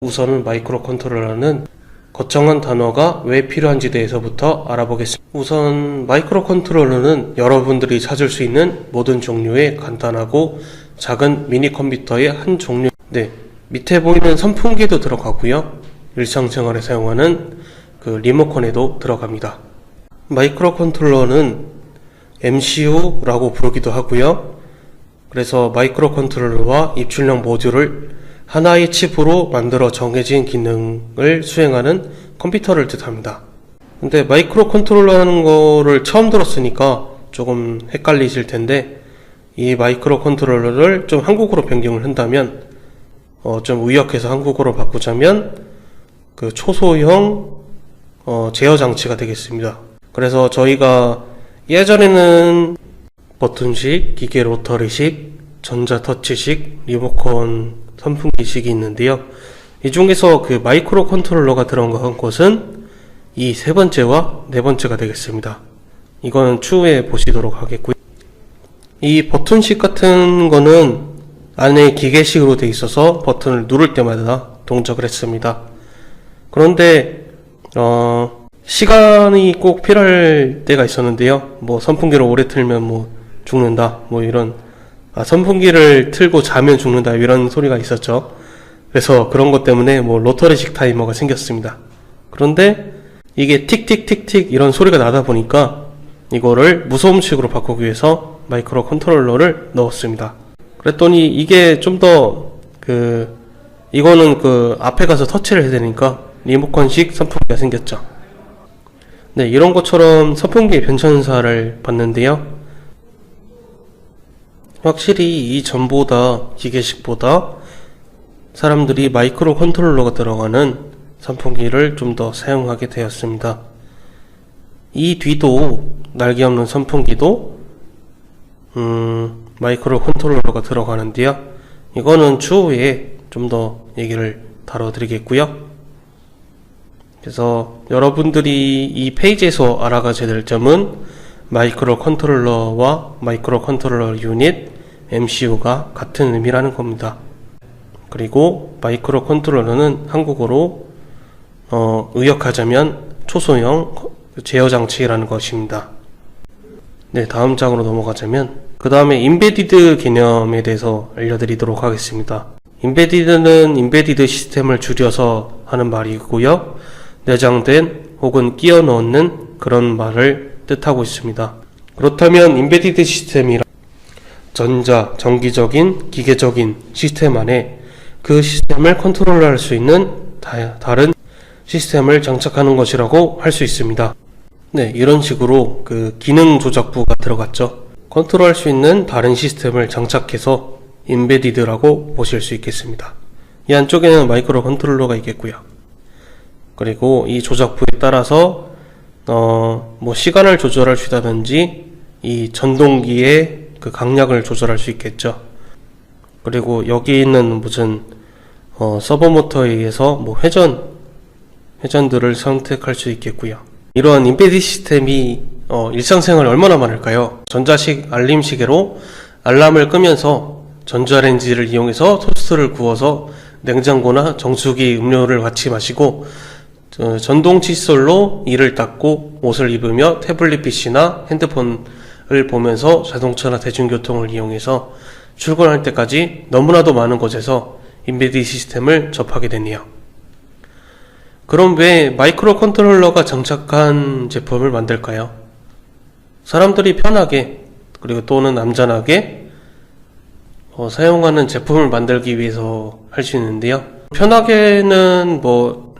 우선은 마이크로 컨트롤러는 거창한 단어가 왜 필요한지 대해서부터 알아보겠습니다. 우선 마이크로 컨트롤러는 여러분들이 찾을 수 있는 모든 종류의 간단하고 작은 미니 컴퓨터의 한 종류. 밑에 보이는 선풍기도 들어가고요. 일상생활에 사용하는 그 리모컨에도 들어갑니다. 마이크로 컨트롤러는 MCU라고 부르기도 하고요. 그래서 마이크로 컨트롤러와 입출력 모듈을 하나의 칩으로 만들어 정해진 기능을 수행하는 컴퓨터를 뜻합니다. 근데 마이크로 컨트롤러라는 거를 처음 들었으니까 조금 헷갈리실 텐데, 이 마이크로 컨트롤러를 좀 한국어로 변경을 한다면 좀 의역해서 한국어로 바꾸자면 그 초소형 제어 장치가 되겠습니다. 그래서 저희가 예전에는 버튼식, 기계 로터리식, 전자 터치식, 리모컨 선풍기식이 있는데요. 이 중에서 그 마이크로 컨트롤러가 들어간 것은 이 세 번째와 네 번째가 되겠습니다. 이거는 추후에 보시도록 하겠고요. 이 버튼식 같은 거는 안에 기계식으로 되어 있어서 버튼을 누를 때마다 동작을 했습니다. 그런데 시간이 꼭 필요할 때가 있었는데요. 선풍기를 오래 틀면 죽는다, 이런, 선풍기를 틀고 자면 죽는다, 이런 소리가 있었죠. 그래서 그런 것 때문에 로터리식 타이머가 생겼습니다. 그런데 이게 틱틱틱틱 이런 소리가 나다 보니까 이거를 무소음식으로 바꾸기 위해서 마이크로 컨트롤러를 넣었습니다. 그랬더니 이게 좀 더 이거는 앞에 가서 터치를 해야 되니까 리모컨식 선풍기가 생겼죠. 이런 것처럼 선풍기의 변천사를 봤는데요. 확실히 이전보다, 기계식보다 사람들이 마이크로 컨트롤러가 들어가는 선풍기를 좀 더 사용하게 되었습니다. 이 뒤도, 날개 없는 선풍기도 마이크로 컨트롤러가 들어가는데요. 이거는 추후에 좀 더 얘기를 다뤄드리겠고요. 그래서 여러분들이 이 페이지에서 알아가셔야 될 점은 마이크로 컨트롤러와 마이크로 컨트롤러 유닛, MCU가 같은 의미라는 겁니다. 그리고 마이크로 컨트롤러는 한국어로 의역하자면 초소형 제어 장치라는 것입니다. 다음 장으로 넘어가자면, 그 다음에 임베디드 개념에 대해서 알려드리도록 하겠습니다. 임베디드는 임베디드 시스템을 줄여서 하는 말이고요. 내장된 혹은 끼워 넣는 그런 말을 뜻하고 있습니다. 그렇다면 임베디드 시스템이란 전자, 정기적인, 기계적인 시스템 안에 그 시스템을 컨트롤할 수 있는 다른 시스템을 장착하는 것이라고 할 수 있습니다. 이런 식으로 그 기능 조작부가 들어갔죠. 컨트롤할 수 있는 다른 시스템을 장착해서 임베디드라고 보실 수 있겠습니다. 이 안쪽에는 마이크로 컨트롤러가 있겠고요. 그리고 이 조작부에 따라서 시간을 조절할 수 있다든지 이 전동기의 그 강약을 조절할 수 있겠죠. 그리고 여기 있는 무슨 서버 모터에 의해서 회전들을 선택할 수 있겠고요. 이러한 임베디드 시스템이 일상생활에 얼마나 많을까요? 전자식 알림 시계로 알람을 끄면서 전자레인지를 이용해서 토스트를 구워서 냉장고나 정수기 음료를 같이 마시고, 전동 칫솔로 이를 닦고 옷을 입으며 태블릿 PC나 핸드폰을 보면서 자동차나 대중교통을 이용해서 출근할 때까지 너무나도 많은 곳에서 임베디드 시스템을 접하게 되네요. 그럼 왜 마이크로 컨트롤러가 장착한 제품을 만들까요? 사람들이 편하게, 그리고 또는 안전하게 사용하는 제품을 만들기 위해서 할 수 있는데요. 편하게는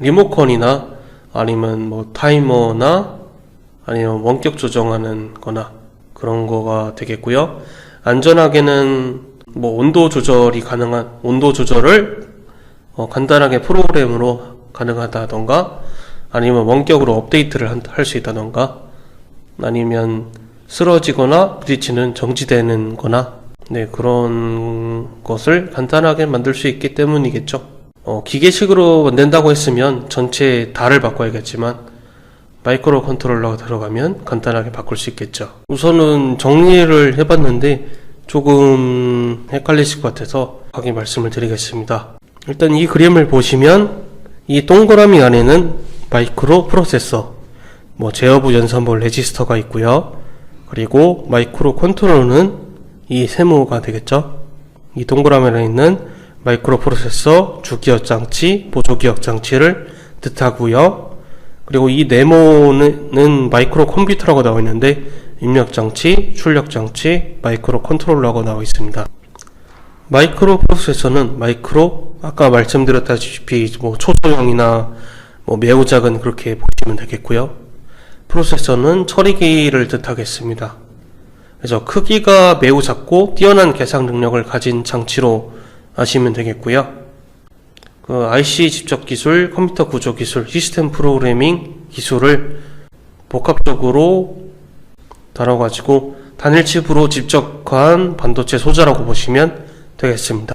리모컨이나 아니면 타이머나 아니면 원격 조정하는 거나 그런 거가 되겠고요. 안전하게는 온도 조절이 가능한, 온도 조절을 간단하게 프로그램으로 가능하다던가, 아니면 원격으로 업데이트를 할 수 있다던가, 아니면 쓰러지거나 부딪히는 정지되는 거나, 그런 것을 간단하게 만들 수 있기 때문이겠죠. 기계식으로 만든다고 했으면 전체 달을 바꿔야겠지만, 마이크로 컨트롤러가 들어가면 간단하게 바꿀 수 있겠죠. 우선은 정리를 해봤는데 조금 헷갈리실 것 같아서 확인 말씀을 드리겠습니다. 일단 이 그림을 보시면 이 동그라미 안에는 마이크로 프로세서, 제어부 연산부 레지스터가 있고요. 그리고 마이크로 컨트롤러는 이 세모가 되겠죠. 이 동그라미 안에 있는 마이크로 프로세서, 주기억 장치, 보조기억 장치를 뜻하고요. 그리고 이 네모는 마이크로 컴퓨터라고 나와 있는데 입력 장치, 출력 장치, 마이크로 컨트롤러라고 나와 있습니다. 마이크로 프로세서는 아까 말씀드렸다시피 초소형이나 매우 작은 그렇게 보시면 되겠고요. 프로세서는 처리기를 뜻하겠습니다. 그래서 크기가 매우 작고 뛰어난 계산 능력을 가진 장치로 아시면 되겠고요. IC 집적 기술, 컴퓨터 구조 기술, 시스템 프로그래밍 기술을 복합적으로 다뤄가지고 단일 칩으로 집적한 반도체 소자라고 보시면 되겠습니다.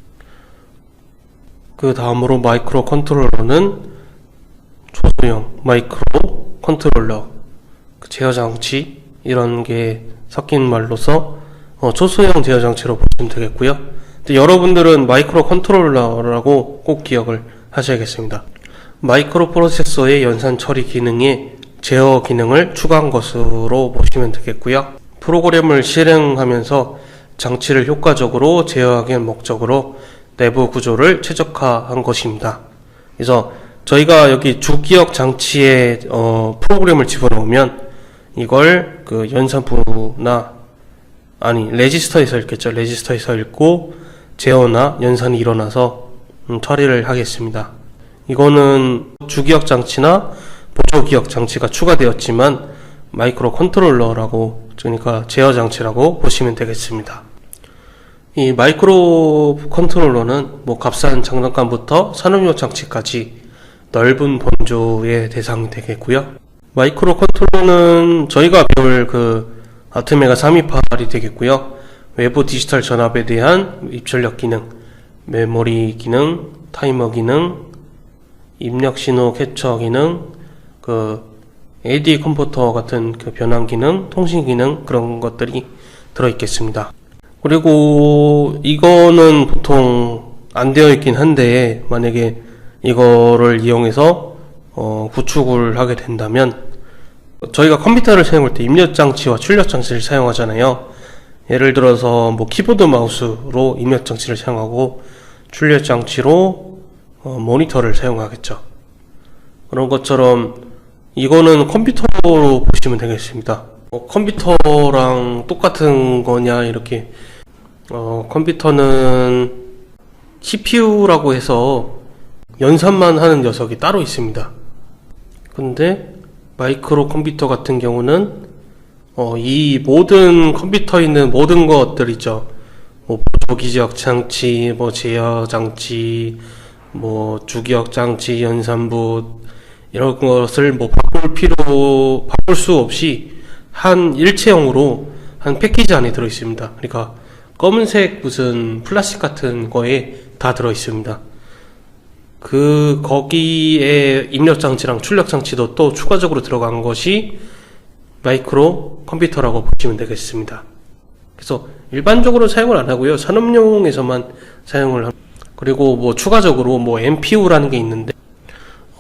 그 다음으로 마이크로 컨트롤러는 초소형 마이크로 컨트롤러, 제어 장치 이런 게 섞인 말로서 초소형 제어 장치로 보시면 되겠고요. 근데 여러분들은 마이크로 컨트롤러라고 꼭 기억을 하셔야겠습니다. 마이크로 프로세서의 연산 처리 기능에 제어 기능을 추가한 것으로 보시면 되겠고요. 프로그램을 실행하면서 장치를 효과적으로 제어하기 위한 목적으로 내부 구조를 최적화한 것입니다. 그래서 저희가 여기 주기억 장치에 프로그램을 집어넣으면 이걸 연산부나 레지스터에서 읽겠죠. 레지스터에서 읽고 제어나 연산이 일어나서 처리를 하겠습니다. 이거는 주기억 장치나 보조기억 장치가 추가되었지만 마이크로 컨트롤러라고, 그러니까 제어 장치라고 보시면 되겠습니다. 이 마이크로 컨트롤러는 값싼 장난감부터 산업용 장치까지 넓은 범주의 대상이 되겠고요. 마이크로 컨트롤러는 저희가 배울 아트메가 328이 되겠고요. 외부 디지털 전압에 대한 입출력 기능, 메모리 기능, 타이머 기능, 입력 신호 캡처 기능, AD 컴포터 같은 변환 기능, 통신 기능, 그런 것들이 들어있겠습니다. 그리고 이거는 보통 안 되어 있긴 한데, 만약에 이거를 이용해서 구축을 하게 된다면, 저희가 컴퓨터를 사용할 때 입력 장치와 출력 장치를 사용하잖아요. 예를 들어서 키보드 마우스로 입력 장치를 사용하고 출력 장치로 모니터를 사용하겠죠. 그런 것처럼 이거는 컴퓨터로 보시면 되겠습니다. 컴퓨터랑 똑같은 거냐 이렇게, 컴퓨터는 CPU라고 해서 연산만 하는 녀석이 따로 있습니다. 근데 마이크로 컴퓨터 같은 경우는 이 모든 컴퓨터에 있는 모든 것들 있죠. 보조기억 장치, 제어 장치, 주기억 장치, 연산부 이런 것을 바꿀 수 없이 한 일체형으로 한 패키지 안에 들어 있습니다. 그러니까 검은색 무슨 플라스틱 같은 거에 다 들어 있습니다. 거기에 입력 장치랑 출력 장치도 또 추가적으로 들어간 것이 마이크로 컴퓨터라고 보시면 되겠습니다. 그래서 일반적으로 사용을 안 하고요. 산업용에서만 사용을 합니다. 그리고 추가적으로 MPU라는 게 있는데,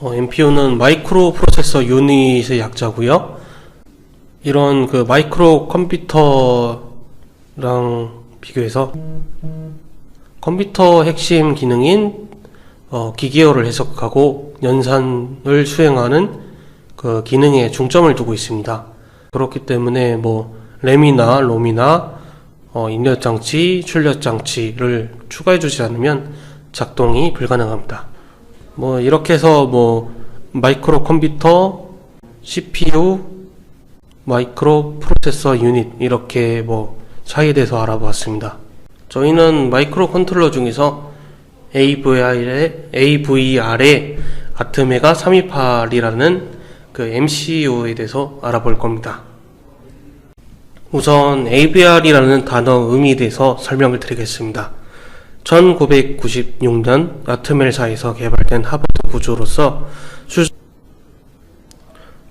MPU는 마이크로 프로세서 유닛의 약자고요. 이런 마이크로 컴퓨터랑 비교해서 컴퓨터 핵심 기능인 기계어를 해석하고 연산을 수행하는 기능에 중점을 두고 있습니다. 그렇기 때문에 램이나 롬이나 입력 장치, 출력 장치를 추가해 주지 않으면 작동이 불가능합니다. 이렇게 해서 마이크로 컴퓨터, CPU, 마이크로 프로세서 유닛 이렇게 차이에 대해서 알아보았습니다. 저희는 마이크로 컨트롤러 중에서 AVR의 아트메가 328이라는 MCU에 대해서 알아볼 겁니다. 우선 AVR이라는 단어 의미에 대해서 설명을 드리겠습니다. 1996년 아트멜사에서 개발된 하버드 구조로서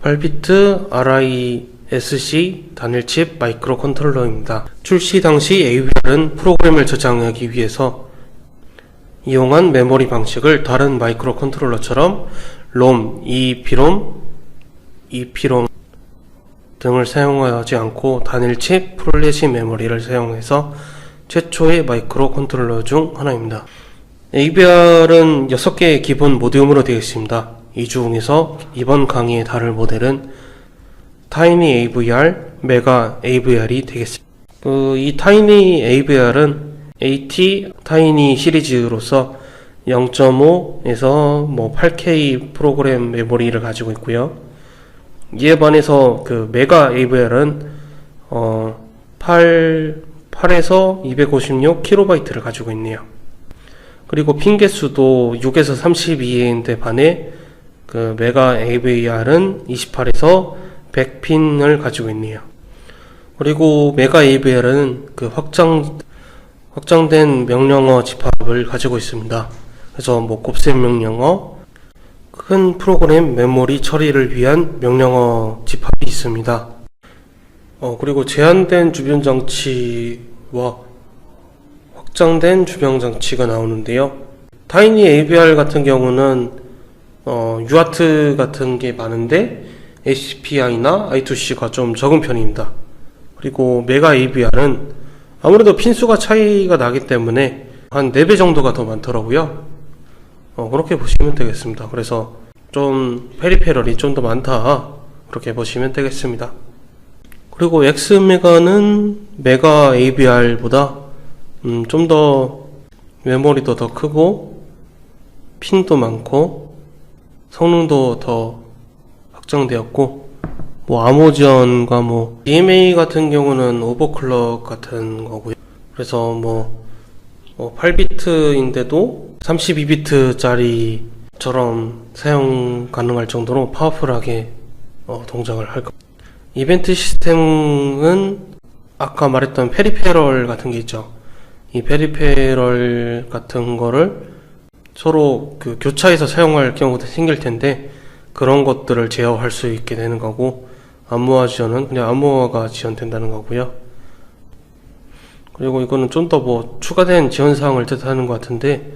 8비트 RISC 단일칩 마이크로 컨트롤러입니다. 출시 당시 AVR은 프로그램을 저장하기 위해서 이용한 메모리 방식을 다른 마이크로 컨트롤러처럼 롬, EEPROM, EPROM 등을 사용하지 않고 단일 칩 플래시 메모리를 사용해서 최초의 마이크로 컨트롤러 중 하나입니다. AVR은 6개의 기본 모듈으로 되어 있습니다. 이 중에서 이번 강의에 다룰 모델은 타이니 AVR, 메가 AVR이 되겠습니다. 이 타이니 AVR은 AT 타이니 시리즈로서 0.5에서 8K 프로그램 메모리를 가지고 있고요. 이에 반해서 그 메가 AVR은 8에서 256KB를 가지고 있네요. 그리고 핀 개수도 6에서 32인데 반해 그 메가 AVR은 28에서 100핀을 가지고 있네요. 그리고 메가 AVR은 그 확장된 명령어 집합을 가지고 있습니다. 그래서 곱셈 명령어, 큰 프로그램 메모리 처리를 위한 명령어 집합이 있습니다. 그리고 제한된 주변 장치와 확장된 주변 장치가 나오는데요. 타이니 AVR 같은 경우는 UART 같은 게 많은데 HPI나 I2C가 좀 적은 편입니다. 그리고 메가 AVR은 아무래도 핀수가 차이가 나기 때문에 한 4배 정도가 더 많더라고요. 그렇게 보시면 되겠습니다. 그래서 좀 페리페럴이 좀 더 많다, 그렇게 보시면 되겠습니다. 그리고 X메가는 메가 AVR보다 좀 더 메모리도 더 크고 핀도 많고 성능도 더 확장되었고, 아모지언과 DMA 같은 경우는 오버클럭 같은 거고요. 그래서 8비트인데도 32비트짜리처럼 사용 가능할 정도로 파워풀하게 동작을 할 겁니다. 이벤트 시스템은 아까 말했던 페리페럴 같은 게 있죠. 이 페리페럴 같은 거를 서로 그 교차해서 사용할 경우도 생길 텐데, 그런 것들을 제어할 수 있게 되는 거고, 암호화 지원은 그냥 암호화가 지원된다는 거고요. 그리고 이거는 좀 더 추가된 지원 사항을 뜻하는 것 같은데,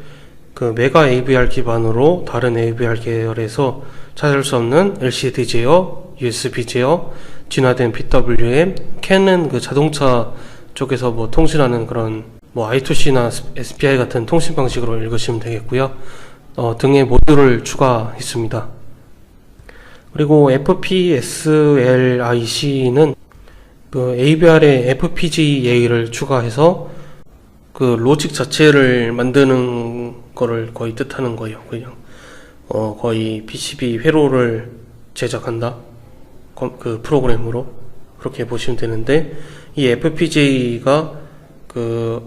그 메가 AVR 기반으로 다른 AVR 계열에서 찾을 수 없는 LCD 제어, USB 제어, 진화된 PWM, 캔은 그 자동차 쪽에서 통신하는 그런 I2C나 SPI 같은 통신 방식으로 읽으시면 되겠고요. 등의 모듈을 추가했습니다. 그리고 FPSLIC는 그 AVR에 FPGA를 추가해서 그 로직 자체를 만드는 거를 거의 뜻하는 거예요. 그냥 거의 PCB 회로를 제작한다, 그 프로그램으로 그렇게 보시면 되는데, 이 FPGA가 그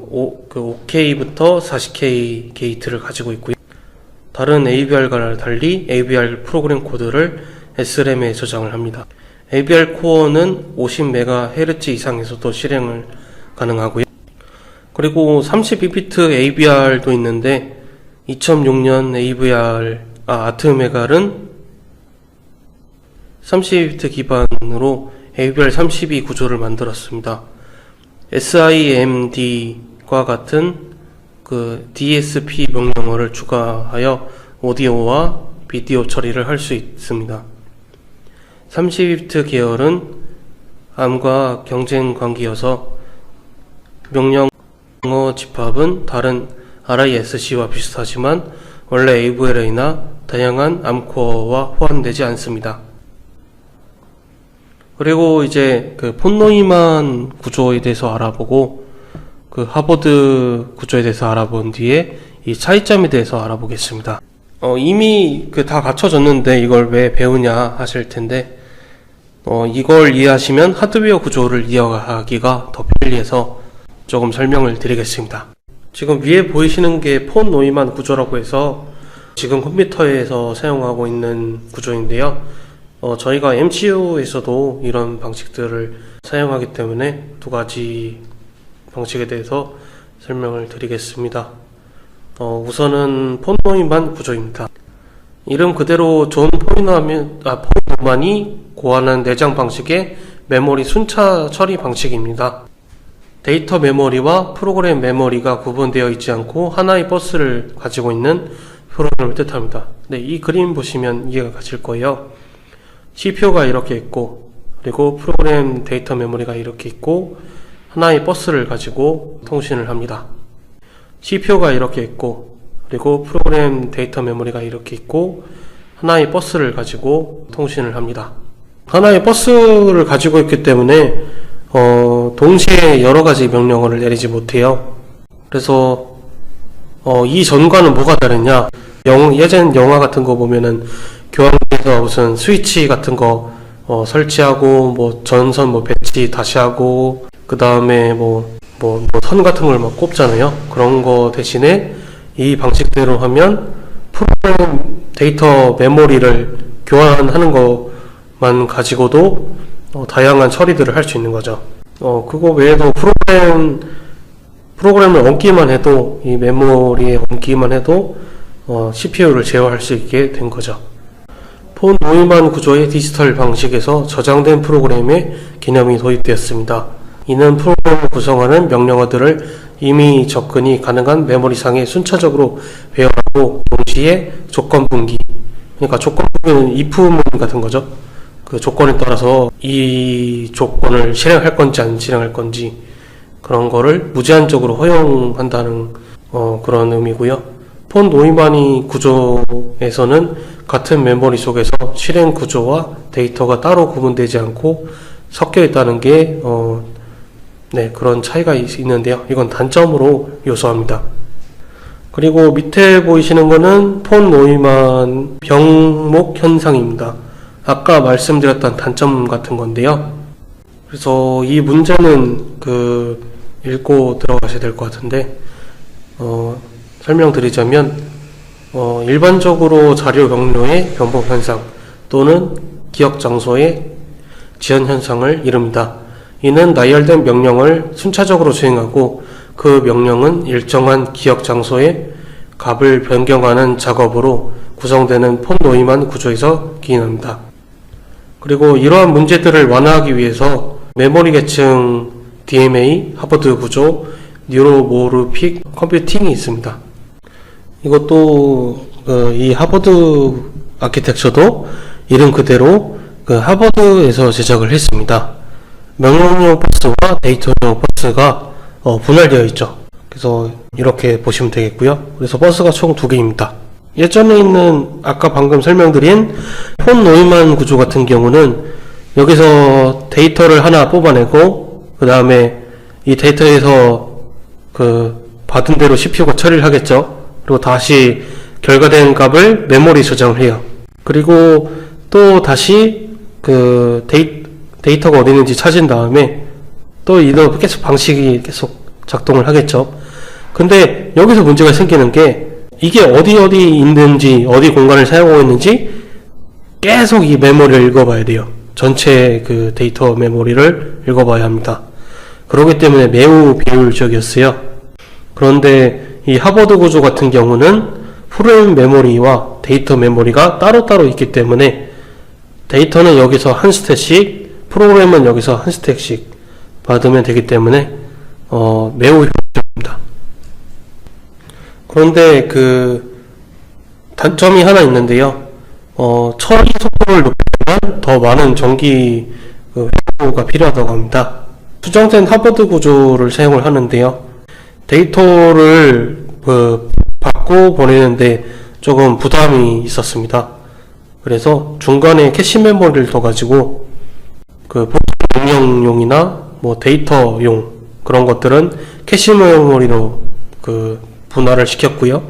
5K부터 40K 게이트를 가지고 있고요. 다른 AVR과 달리 AVR 프로그램 코드를 SRAM에 저장을 합니다. AVR 코어는 50MHz 이상에서도 실행을 가능하고요. 그리고 32비트 AVR도 있는데, 2006년 아트메갈은 32비트 기반으로 AVR 32 구조를 만들었습니다. SIMD과 같은 그 DSP 명령어를 추가하여 오디오와 비디오 처리를 할 수 있습니다. 32비트 계열은 ARM과 경쟁 관계여서 명령어 집합은 다른 RISC와 비슷하지만 원래 AVLA나 다양한 암코어와 호환되지 않습니다. 그리고 이제 그 폰노이만 구조에 대해서 알아보고 그 하버드 구조에 대해서 알아본 뒤에 이 차이점에 대해서 알아보겠습니다. 이미 다 갖춰졌는데 이걸 왜 배우냐 하실 텐데, 이걸 이해하시면 하드웨어 구조를 이해하기가 더 편리해서 조금 설명을 드리겠습니다. 지금 위에 보이시는 게 폰 노이만 구조라고 해서 지금 컴퓨터에서 사용하고 있는 구조인데요. 저희가 MCU에서도 이런 방식들을 사용하기 때문에 두 가지 방식에 대해서 설명을 드리겠습니다. 우선은 폰 노이만 구조입니다. 이름 그대로 존 포이너만이 고안한 내장 방식의 메모리 순차 처리 방식입니다. 데이터 메모리와 프로그램 메모리가 구분되어 있지 않고 하나의 버스를 가지고 있는 프로그램을 뜻합니다. 네, 이 그림 보시면 이해가 가실 거예요. CPU가 이렇게 있고, 그리고 프로그램 데이터 메모리가 이렇게 있고, 하나의 버스를 가지고 통신을 합니다. CPU가 이렇게 있고, 그리고 프로그램 데이터 메모리가 이렇게 있고, 하나의 버스를 가지고 통신을 합니다. 하나의 버스를 가지고 있기 때문에 동시에 여러 가지 명령어를 내리지 못해요. 그래서 이 전과는 뭐가 다르냐? 예전 영화 같은 거 보면은 교환기에서 무슨 스위치 같은 거 설치하고, 뭐 전선 뭐 배치 다시 하고, 그 다음에 선 같은 걸 막 꼽잖아요. 그런 거 대신에 이 방식대로 하면 프로그램 데이터 메모리를 교환하는 것만 가지고도 다양한 처리들을 할 수 있는 거죠. 그거 외에도 프로그램을 얹기만 해도, 이 메모리에 얹기만 해도 CPU를 제어할 수 있게 된 거죠. 폰 노이만 구조의 디지털 방식에서 저장된 프로그램의 개념이 도입되었습니다. 이는 프로그램을 구성하는 명령어들을 이미 접근이 가능한 메모리상에 순차적으로 배열하고, 동시에 조건 분기, 그러니까 조건 분기는 if문 같은 거죠. 그 조건에 따라서 이 조건을 실행할 건지 안 실행할 건지, 그런 거를 무제한적으로 허용한다는 그런 의미고요. 폰 노이만 구조에서는 같은 메모리 속에서 실행 구조와 데이터가 따로 구분되지 않고 섞여 있다는 게 그런 차이가 있는데요. 이건 단점으로 요소합니다. 그리고 밑에 보이시는 거는 폰 노이만 병목 현상입니다. 아까 말씀드렸던 단점 같은 건데요. 그래서 이 문제는 읽고 들어가셔야 될 것 같은데, 설명드리자면, 일반적으로 자료 경로의 변복 현상 또는 기억 장소의 지연 현상을 이릅니다. 이는 나열된 명령을 순차적으로 수행하고, 그 명령은 일정한 기억 장소의 값을 변경하는 작업으로 구성되는 폰 노이만 구조에서 기인합니다. 그리고 이러한 문제들을 완화하기 위해서 메모리 계층 DMA, 하버드 구조, 뉴로모르픽 컴퓨팅이 있습니다. 이것도 이 하버드 아키텍처도 이름 그대로 하버드에서 제작을 했습니다. 명령용 버스와 데이터용 버스가 분할되어 있죠. 그래서 이렇게 보시면 되겠고요. 그래서 버스가 총 2개입니다. 예전에 있는 아까 방금 설명드린 폰 노이만 구조 같은 경우는 여기서 데이터를 하나 뽑아내고, 그 다음에 이 데이터에서 받은 대로 CPU가 처리를 하겠죠. 그리고 다시 결과된 값을 메모리 저장을 해요. 그리고 또 다시 데이터가 어디 있는지 찾은 다음에 또 이거 계속 방식이 계속 작동을 하겠죠. 근데 여기서 문제가 생기는 게, 이게 어디 있는지, 어디 공간을 사용하고 있는지 계속 이 메모리를 읽어봐야 돼요. 전체 데이터 메모리를 읽어봐야 합니다. 그렇기 때문에 매우 비효율적이었어요. 그런데 이 하버드 구조 같은 경우는 프로그램 메모리와 데이터 메모리가 따로따로 있기 때문에 데이터는 여기서 한 스택씩, 프로그램은 여기서 한 스택씩 받으면 되기 때문에 매우 효율적입니다. 그런데 단점이 하나 있는데요. 처리 속도를 높이려면 더 많은 전기 회로가 필요하다고 합니다. 수정된 하버드 구조를 사용을 하는데요. 데이터를 받고 보내는데 조금 부담이 있었습니다. 그래서 중간에 캐시 메모리를 더 가지고 명령용이나 데이터용 그런 것들은 캐시 메모리로 분할을 시켰고요.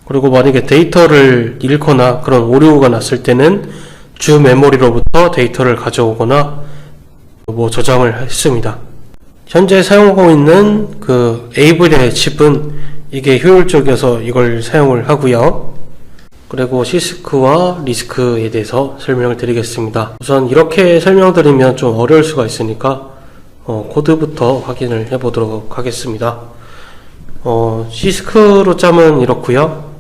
그리고 만약에 데이터를 잃거나 그런 오류가 났을 때는 주 메모리로부터 데이터를 가져오거나 저장을 했습니다. 현재 사용하고 있는 에이블의 칩은 이게 효율적이어서 이걸 사용을 하고요. 그리고 시스크와 리스크에 대해서 설명을 드리겠습니다. 우선 이렇게 설명드리면 좀 어려울 수가 있으니까 코드부터 확인을 해보도록 하겠습니다. 시스크로 짜면 이렇고요.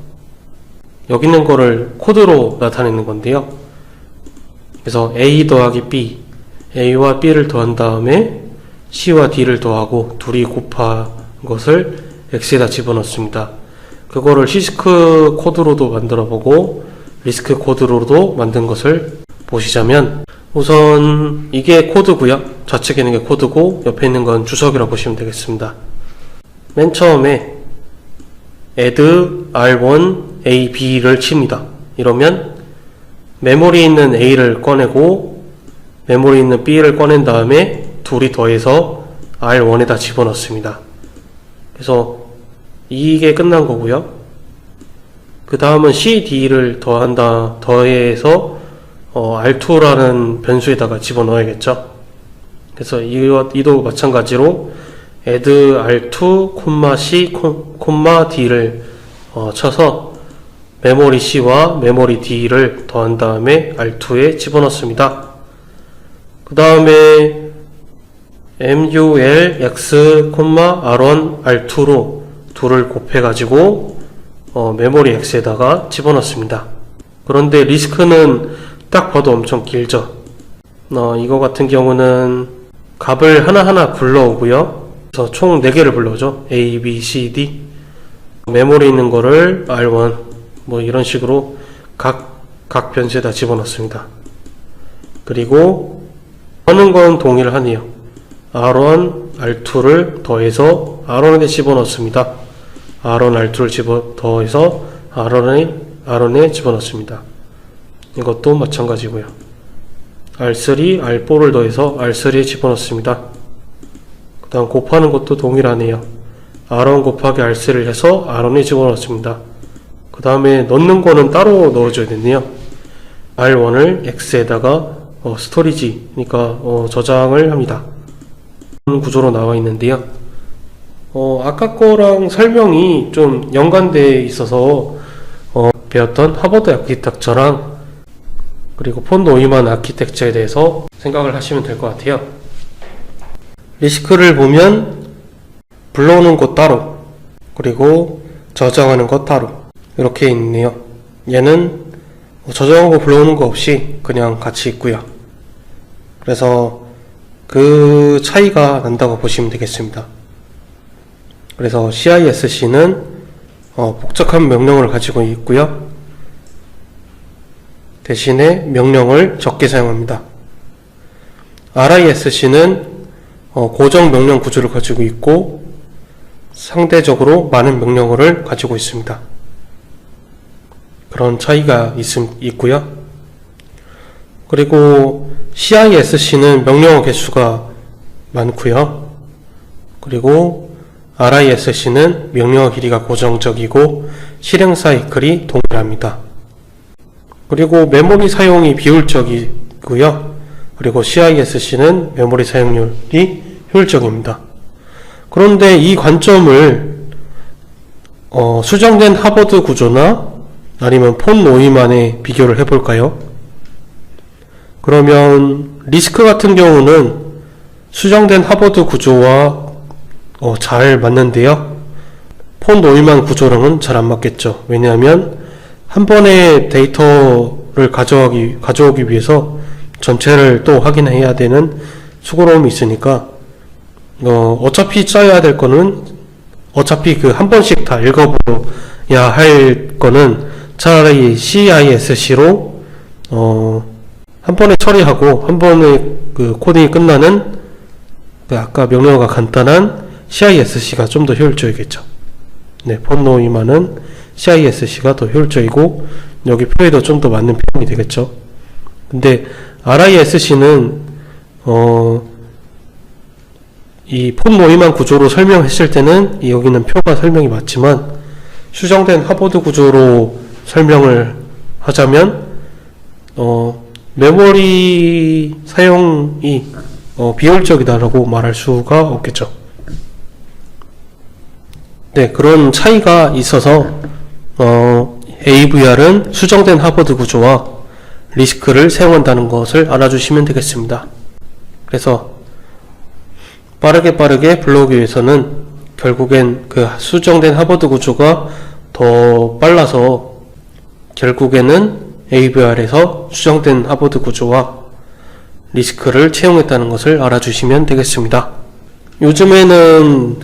여기 있는 거를 코드로 나타내는 건데요. 그래서 A 더하기 B, A와 B를 더한 다음에 C와 D를 더하고 둘이 곱한 것을 X에다 집어넣습니다. 그거를 시스크 코드로도 만들어 보고 리스크 코드로도 만든 것을 보시자면, 우선 이게 코드고요. 좌측에 있는 게 코드고 옆에 있는 건 주석이라고 보시면 되겠습니다. 맨 처음에 add r1 a b를 칩니다. 이러면 메모리에 있는 a를 꺼내고 메모리에 있는 b를 꺼낸 다음에 둘이 더해서 r1에다 집어넣습니다. 그래서 이게 끝난 거고요. 그 다음은 cd를 더해서 r2라는 변수에다가 집어넣어야겠죠. 그래서 이도 마찬가지로 add r2, c, d를 쳐서 메모리 c와 메모리 d를 더한 다음에 r2에 집어넣습니다. 그 다음에 mul x, r1, r2로 둘을 곱해가지고 메모리 x에다가 집어넣습니다. 그런데 리스크는 딱 봐도 엄청 길죠. 이거 같은 경우는 값을 하나하나 불러오고요. 그래서 총 4개를 불러오죠. A, B, C, D. 메모리에 있는 거를 R1 뭐 이런 식으로 각 변수에다 집어넣습니다. 그리고 하는 건 동일하네요. R1, R2를 더해서 R1에 집어넣습니다. R1, R2를 더해서 R1에 집어넣습니다. 이것도 마찬가지고요. R3, R4를 더해서 R3에 집어넣습니다. 그 다음 곱하는 것도 동일하네요. R1 곱하기 R3를 해서 R1에 집어넣습니다. 그 다음에 넣는 거는 따로 넣어줘야 되네요. R1을 X에다가 스토리지, 그러니까 저장을 합니다. 구조로 나와 있는데요. 아까 거랑 설명이 좀 연관되어 있어서 배웠던 하버드 아키텍처랑 그리고 폰 노이만 아키텍처에 대해서 생각을 하시면 될 것 같아요. 리스크를 보면 불러오는 것 따로, 그리고 저장하는 것 따로 이렇게 있네요. 얘는 저장하고 불러오는 거 없이 그냥 같이 있고요. 그래서 그 차이가 난다고 보시면 되겠습니다. 그래서 CISC는 복잡한 명령을 가지고 있고요. 대신에 명령을 적게 사용합니다. RISC는 고정 명령 구조를 가지고 있고 상대적으로 많은 명령어를 가지고 있습니다. 그런 차이가 있고요. 그리고 CISC는 명령어 개수가 많고요. 그리고 RISC는 명령어 길이가 고정적이고 실행 사이클이 동일합니다. 그리고 메모리 사용이 비효율적이고요. 그리고 CISC는 메모리 사용률이 효율적입니다. 그런데 이 관점을 수정된 하버드 구조나 아니면 폰 노이만에 비교를 해볼까요? 그러면 리스크 같은 경우는 수정된 하버드 구조와 잘 맞는데요. 폰 노이만 구조랑은 잘 안 맞겠죠. 왜냐하면 한 번에 데이터를 가져오기 위해서 전체를 또 확인해야 되는 수고로움이 있으니까 어차피 짜야 될 거는 어차피 그 한 번씩 다 읽어보야 할 거는 차라리 CISC로 한 번에 처리하고 한 번에 그 코딩이 끝나는 그 아까 명령어가 간단한 CISC가 좀 더 효율적이겠죠. 네, 폰 노이만은 CISC가 더 효율적이고 여기 표에도 좀 더 맞는 표현이 되겠죠. 근데 RISC는 이 폰 노이만 구조로 설명했을 때는 여기는 표가 설명이 맞지만 수정된 하버드 구조로 설명을 하자면 메모리 사용이 비효율적이다라고 말할 수가 없겠죠. 네, 그런 차이가 있어서 AVR은 수정된 하버드 구조와 리스크를 사용한다는 것을 알아주시면 되겠습니다. 그래서 빠르게 불러오기 위해서는 결국엔 그 수정된 하버드 구조가 더 빨라서 결국에는 AVR에서 수정된 하버드 구조와 리스크를 채용했다는 것을 알아주시면 되겠습니다. 요즘에는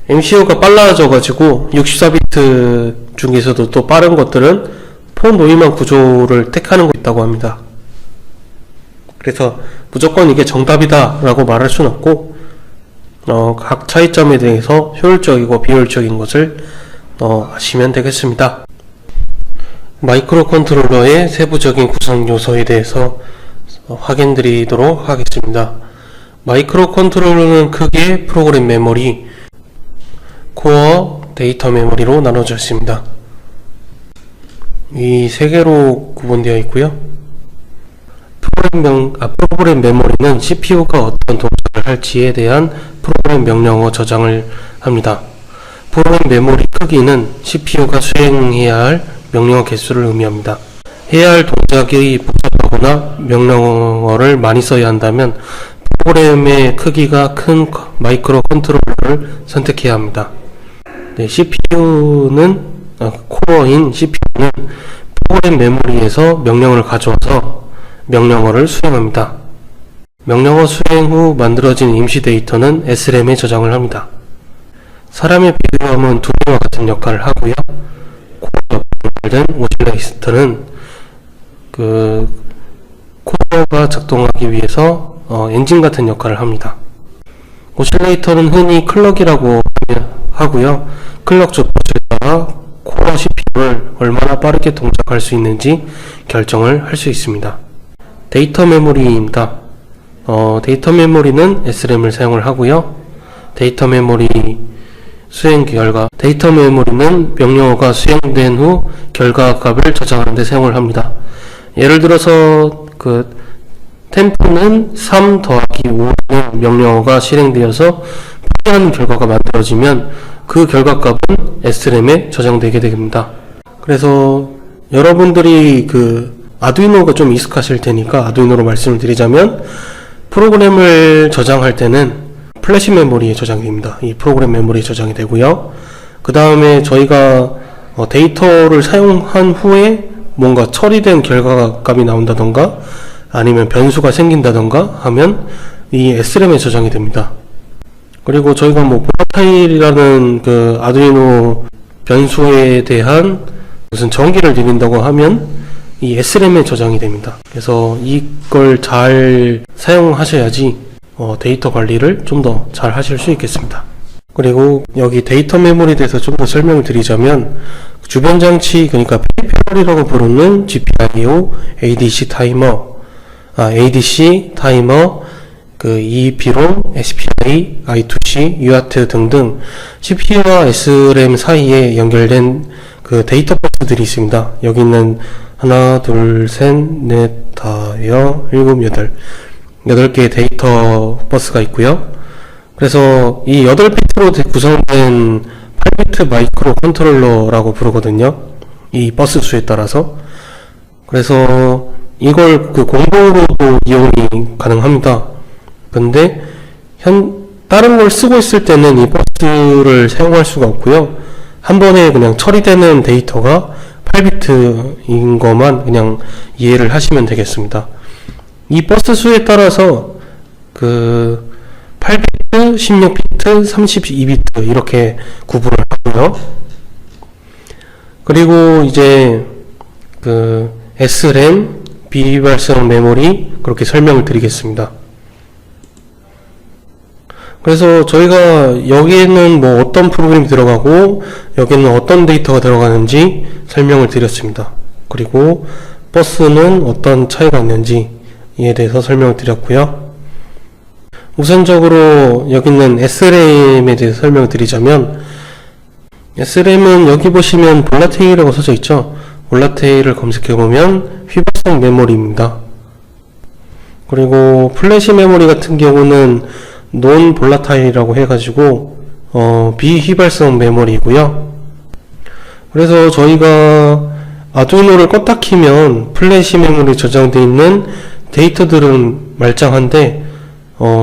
MCU가 빨라져가지고 64비트 중에서도 또 빠른 것들은 폰 노이만 구조를 택하는 거 있다고 합니다. 그래서 무조건 이게 정답이다 라고 말할 수는 없고 각 차이점에 대해서 효율적이고 비효율적인 것을 아시면 되겠습니다. 마이크로 컨트롤러의 세부적인 구성 요소에 대해서 확인드리도록 하겠습니다. 마이크로 컨트롤러는 크게 프로그램 메모리, 코어, 데이터 메모리로 나눠져 있습니다. 이 세 개로 구분되어 있고요. 프로그램 메모리는 CPU가 어떤 동작을 할지에 대한 프로그램 명령어 저장을 합니다. 프로그램 메모리 크기는 CPU가 수행해야 할 명령어 개수를 의미합니다. 해야 할 동작이 복잡하거나 명령어를 많이 써야 한다면 프로그램의 크기가 큰 마이크로 컨트롤러를 선택해야 합니다. 코어인 CPU는 프로그램 메모리에서 명령어를 가져와서 명령어를 수행합니다. 명령어 수행 후 만들어진 임시 데이터는 SRAM에 저장을 합니다. 사람의 비교하면 두뇌와 같은 역할을 하고요. 코어가 연결된 오실레이터는 코어가 작동하기 위해서 엔진 같은 역할을 합니다. 오실레이터는 흔히 클럭이라고 하고요. 클럭 조건수에 따라 코어 CPU를 얼마나 빠르게 동작할 수 있는지 결정을 할 수 있습니다. 데이터 메모리입니다. 데이터 메모리는 SRAM을 사용을 하고요. 데이터 메모리 수행 결과, 데이터 메모리는 명령어가 수행된 후 결과 값을 저장하는 데 사용을 합니다. 예를 들어서 템포는 3 더하기 5는 명령어가 실행되어서 필요한 결과가 만들어지면 그 결과값은 SRAM에 저장되게 됩니다. 그래서 여러분들이 아두이노가 좀 익숙하실 테니까 아두이노로 말씀을 드리자면, 프로그램을 저장할 때는 플래시 메모리에 저장이 됩니다. 이 프로그램 메모리에 저장이 되고요. 그 다음에 저희가 데이터를 사용한 후에 뭔가 처리된 결과값이 나온다던가 아니면 변수가 생긴다던가 하면 이 SRAM에 저장이 됩니다. 그리고 저희가 볼라타일이라는 아두이노 변수에 대한 무슨 전기를 드린다고 하면 이 SRAM에 저장이 됩니다. 그래서 이걸 잘 사용하셔야지 데이터 관리를 좀 더 잘 하실 수 있겠습니다. 그리고 여기 데이터 메모리에 대해서 좀 더 설명을 드리자면, 주변 장치, 그러니까 페리페럴이라고 부르는 GPIO, ADC 타이머, EEPROM, SPI, I2C, UART 등등 CPU와 SRAM 사이에 연결된 데이터 버스들이 있습니다. 여기는 하나, 둘, 셋, 넷, 다섯, 일곱, 여덟 8개의 데이터 버스가 있고요. 그래서 이 8비트로 구성된 8비트 마이크로 컨트롤러라고 부르거든요. 이 버스 수에 따라서. 그래서 이걸 공보로도 이용이 가능합니다. 근데 다른 걸 쓰고 있을 때는 이 버스를 사용할 수가 없고요. 한 번에 그냥 처리되는 데이터가 8비트인 것만 그냥 이해를 하시면 되겠습니다. 이 버스 수에 따라서 8비트, 16비트, 32비트 이렇게 구분을 하고요. 그리고 이제 SRAM, 비발성 메모리 그렇게 설명을 드리겠습니다. 그래서 저희가 여기에는 어떤 프로그램이 들어가고 여기는 어떤 데이터가 들어가는지 설명을 드렸습니다. 그리고 버스는 어떤 차이가 있는지에 대해서 설명을 드렸고요. 우선적으로 여기는 SRAM에 대해서 설명을 드리자면, SRAM은 여기 보시면 볼라테일이라고 써져 있죠. 볼라테일을 검색해보면 휘발성 메모리입니다. 그리고 플래시 메모리 같은 경우는 논 볼라타일이라고 해가지고 비휘발성 메모리이고요. 그래서 저희가 아두이노를 껐다 키면 플래시 메모리에 저장되어 있는 데이터들은 말짱한데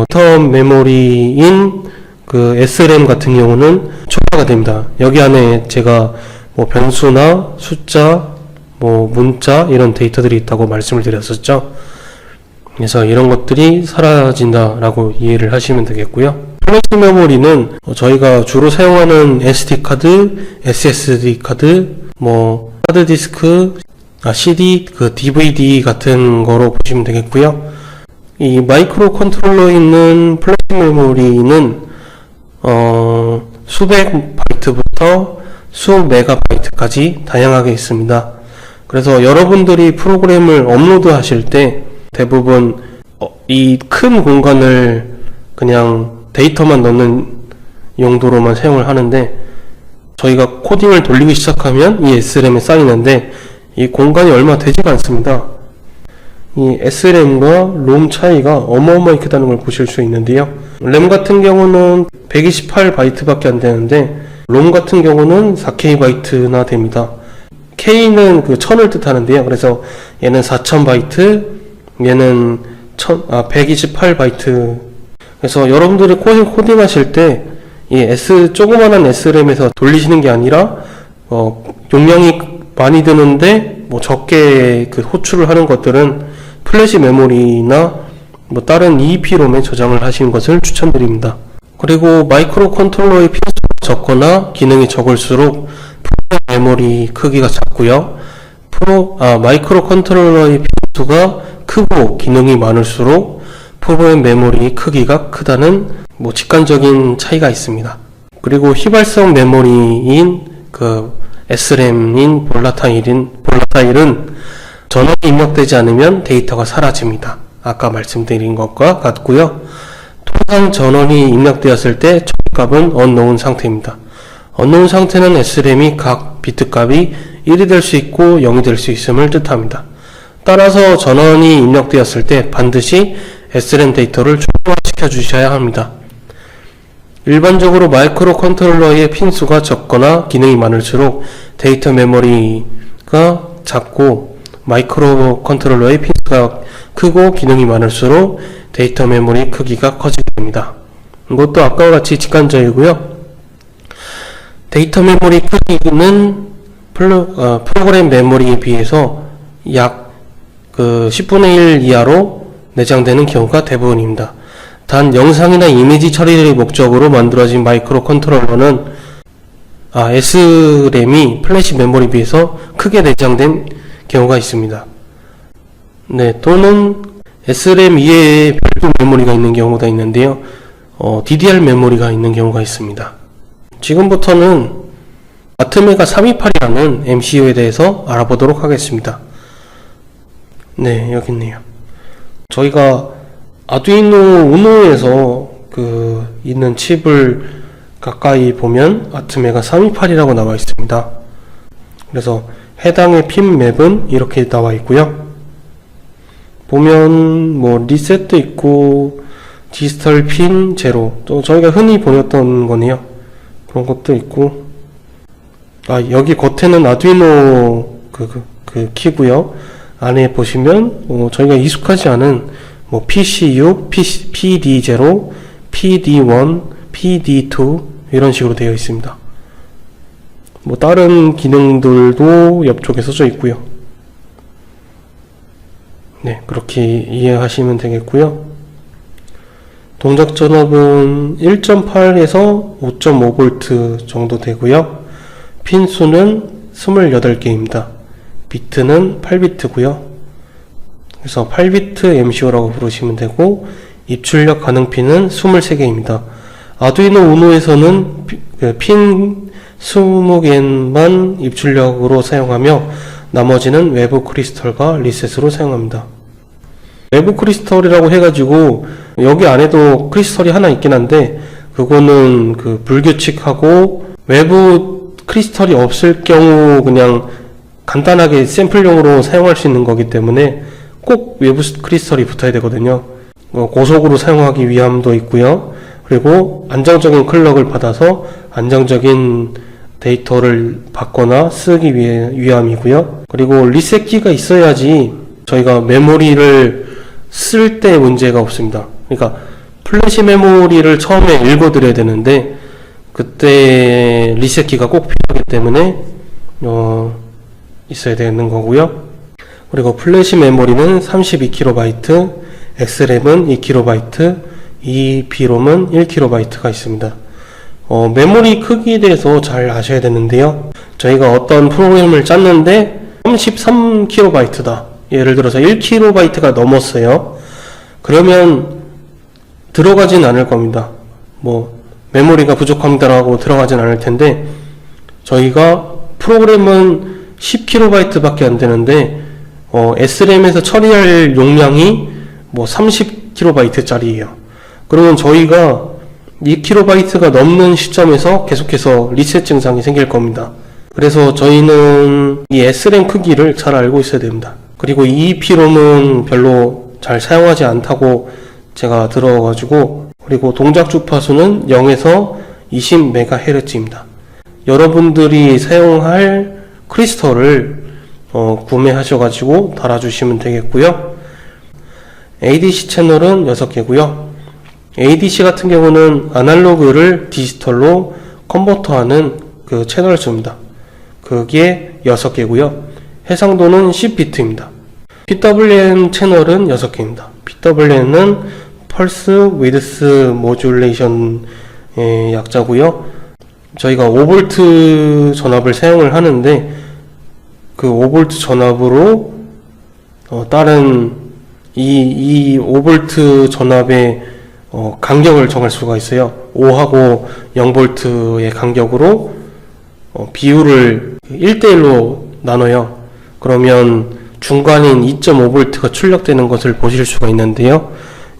데이터 메모리인 SRAM 같은 경우는 초과가 됩니다. 여기 안에 제가 변수나 숫자, 문자 이런 데이터들이 있다고 말씀을 드렸었죠. 그래서 이런 것들이 사라진다라고 이해를 하시면 되겠고요. 플래시 메모리는 저희가 주로 사용하는 SD 카드, SSD 카드, 하드디스크, CD, DVD 같은 거로 보시면 되겠고요. 이 마이크로 컨트롤러에 있는 플래시 메모리는 수백 바이트부터 수 메가바이트까지 다양하게 있습니다. 그래서 여러분들이 프로그램을 업로드 하실 때 대부분 이 큰 공간을 그냥 데이터만 넣는 용도로만 사용을 하는데, 저희가 코딩을 돌리기 시작하면 이 SRAM에 쌓이는데 이 공간이 얼마 되지가 않습니다. 이 SRAM과 롬 차이가 어마어마하게 크다는 걸 보실 수 있는데요. 램 같은 경우는 128바이트 밖에 안 되는데 롬 같은 경우는 4K바이트나 됩니다. K는 1000을 뜻하는데요. 그래서 얘는 4000바이트, 얘는 128바이트. 그래서 여러분들이 코딩 하실 때 이 조그만한 SRAM에서 돌리시는 게 아니라 용량이 많이 드는데 적게 호출을 하는 것들은 플래시 메모리나 다른 EEP롬에 저장을 하시는 것을 추천드립니다. 그리고 마이크로 컨트롤러의 핀수가 적거나 기능이 적을수록 프로그램 메모리 크기가 작고요. 마이크로 컨트롤러의 핀수가 크고 기능이 많을수록 프로그램 메모리 크기가 크다는 직관적인 차이가 있습니다. 그리고 휘발성 메모리인 SRAM인 볼라타일은 전원이 입력되지 않으면 데이터가 사라집니다. 아까 말씀드린 것과 같고요. 통상 전원이 입력되었을 때 값은 unknown 상태입니다. unknown 상태는 SRAM이 각 비트 값이 1이 될 수 있고 0이 될 수 있음을 뜻합니다. 따라서 전원이 입력되었을 때 반드시 SRAM 데이터를 초기화시켜 주셔야 합니다. 일반적으로 마이크로 컨트롤러의 핀수가 적거나 기능이 많을수록 데이터 메모리가 작고, 마이크로 컨트롤러의 핀수가 크고 기능이 많을수록 데이터 메모리 크기가 커지게 됩니다. 이것도 아까와 같이 직관적이고요. 데이터 메모리 크기는 프로그램 메모리에 비해서 약 10분의 1 이하로 내장되는 경우가 대부분입니다. 단 영상이나 이미지 처리를 목적으로 만들어진 마이크로 컨트롤러는 SRAM이 플래시 메모리에 비해서 크게 내장된 경우가 있습니다. 또는 SRAM 이외에 별도 메모리가 있는 경우가 있는데요. DDR 메모리가 있는 경우가 있습니다. 지금부터는 아트메가 328이라는 MCU에 대해서 알아보도록 하겠습니다. 여기 있네요. 저희가 아두이노 우노에서 있는 칩을 가까이 보면 아트메가 328이라고 나와 있습니다. 그래서 해당의 핀 맵은 이렇게 나와 있고요. 보면 리셋도 있고 디지털 핀 제로, 또 저희가 흔히 보였던 거네요. 그런 것도 있고, 여기 겉에는 아두이노 키고요. 안에 보시면 저희가 익숙하지 않은 PC6, PD0, PD1, PD2 이런 식으로 되어 있습니다. 다른 기능들도 옆쪽에 써져 있고요. 그렇게 이해하시면 되겠고요. 동작 전압은 1.8에서 5.5V 정도 되고요. 핀 수는 28개입니다. 비트는 8비트고요. 그래서 8비트 MCU라고 부르시면 되고, 입출력 가능 핀은 23개입니다. 아두이노 우노에서는 핀 20개만 입출력으로 사용하며 나머지는 외부 크리스털과 리셋으로 사용합니다. 외부 크리스털이라고 해가지고 여기 안에도 크리스털이 하나 있긴 한데, 그거는 불규칙하고 외부 크리스털이 없을 경우 그냥 간단하게 샘플용으로 사용할 수 있는 거기 때문에 꼭 외부 크리스털이 붙어야 되거든요. 고속으로 사용하기 위함도 있고요. 그리고 안정적인 클럭을 받아서 안정적인 데이터를 받거나 쓰기 위함이고요. 그리고 리셋 키가 있어야지 저희가 메모리를 쓸 때 문제가 없습니다. 그러니까 플래시 메모리를 처음에 읽어드려야 되는데 그때 리셋 키가 꼭 필요하기 때문에 있어야 되는 거고요. 그리고 플래시 메모리는 32KB, XRAM은 2KB, EEPROM은 1KB가 있습니다. 메모리 크기에 대해서 잘 아셔야 되는데요. 저희가 어떤 프로그램을 짰는데 33KB다. 예를 들어서 1KB가 넘었어요. 그러면 들어가진 않을 겁니다. 메모리가 부족합니다라고 들어가진 않을 텐데, 저희가 프로그램은 10KB 밖에 안 되는데, SRAM에서 처리할 용량이 30KB 짜리예요. 그러면 저희가 2KB가 넘는 시점에서 계속해서 리셋 증상이 생길 겁니다. 그래서 저희는 이 SRAM 크기를 잘 알고 있어야 됩니다. 그리고 EEPROM은 별로 잘 사용하지 않다고 제가 들어가지고, 그리고 동작 주파수는 0에서 20MHz입니다. 여러분들이 사용할 크리스털을 구매하셔가지고 달아주시면 되겠고요. ADC 채널은 6개고요. ADC 같은 경우는 아날로그를 디지털로 컨버터하는 그 채널 수입니다. 그게 6개고요. 해상도는 10비트입니다. PWM 채널은 6개입니다. PWM은 펄스 위드스 모듈레이션의 약자고요. 저희가 5V 전압을 사용을 하는데, 그 5V 전압으로 다른 이 5V 전압의 간격을 정할 수가 있어요. 5하고 0V의 간격으로 비율을 1대1로 나눠요. 그러면 중간인 2.5V가 출력되는 것을 보실 수가 있는데요.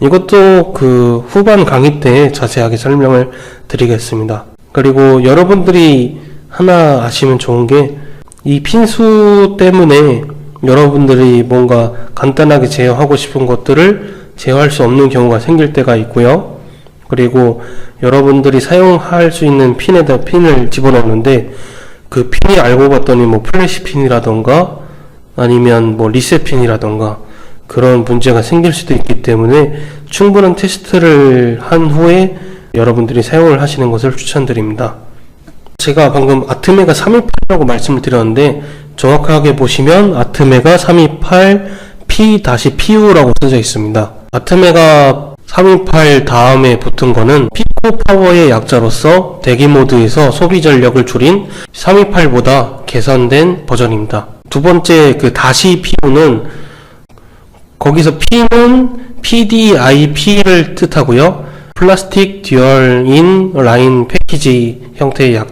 이것도 그 후반 강의 때 자세하게 설명을 드리겠습니다. 그리고 여러분들이 하나 아시면 좋은 게, 이 핀수 때문에 여러분들이 뭔가 간단하게 제어하고 싶은 것들을 제어할 수 없는 경우가 생길 때가 있고요. 그리고 여러분들이 사용할 수 있는 핀에다 핀을 집어넣는데, 그 핀이 알고 봤더니 플래시 핀이라던가 아니면 리셋 핀이라던가 그런 문제가 생길 수도 있기 때문에 충분한 테스트를 한 후에 여러분들이 사용을 하시는 것을 추천드립니다. 제가 방금 아트메가 328이라고 말씀을 드렸는데, 정확하게 보시면 아트메가 328P-PU라고 써져 있습니다. 아트메가 328 다음에 붙은 거는 피코 파워의 약자로서 대기 모드에서 소비 전력을 줄인 328보다 개선된 버전입니다. 두 번째 그 -PU는, 거기서 P는 PDIP를 뜻하고요. 플라스틱 듀얼 인 라인 패키지 형태의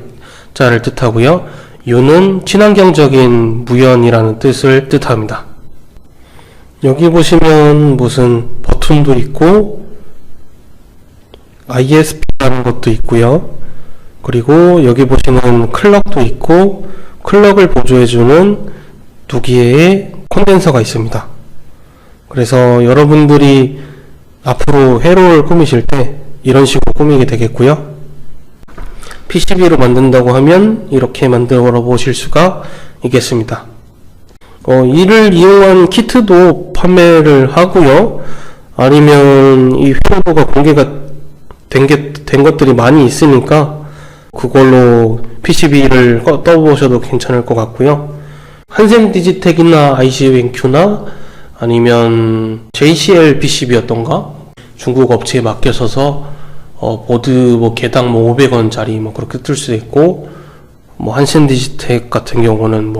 약자를 뜻하고요. U는 친환경적인 무연이라는 뜻을 뜻합니다. 여기 보시면 무슨 버튼도 있고 ISP라는 것도 있고요. 그리고 여기 보시면 클럭도 있고, 클럭을 보조해주는 2개의 콘덴서가 있습니다. 그래서 여러분들이 앞으로 회로를 꾸미실 때 이런 식으로 꾸미게 되겠고요. PCB로 만든다고 하면 이렇게 만들어 보실 수가 있겠습니다. 이를 이용한 키트도 판매를 하고요. 아니면 이 회로가 공개가 된 것들이 많이 있으니까 그걸로 PCB를 떠보셔도 괜찮을 것 같고요. 한샘 디지텍이나 ICvenQ나 아니면 JCL PCB였던가 중국 업체에 맡겨서서 보드 개당 500원짜리 그렇게 뜰 수도 있고, 한샘 디지텍 같은 경우는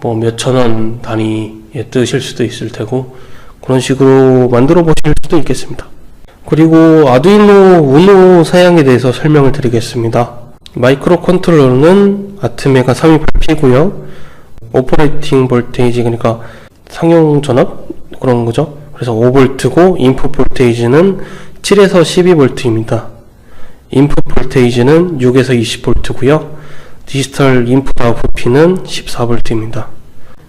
몇천원 단위에 뜨실 수도 있을 테고, 그런 식으로 만들어 보실 수도 있겠습니다. 그리고 아두이노 우노 사양에 대해서 설명을 드리겠습니다. 마이크로 컨트롤러는 아트메가 328P고요. 오퍼레이팅 볼테이지, 그러니까 상용 전압 그런 거죠. 그래서 5V고 인풋 볼테이지는 7에서 12V입니다. 인풋 볼테이지는 6에서 20V고요. 디지털 인풋 아웃풋 핀은 14V입니다.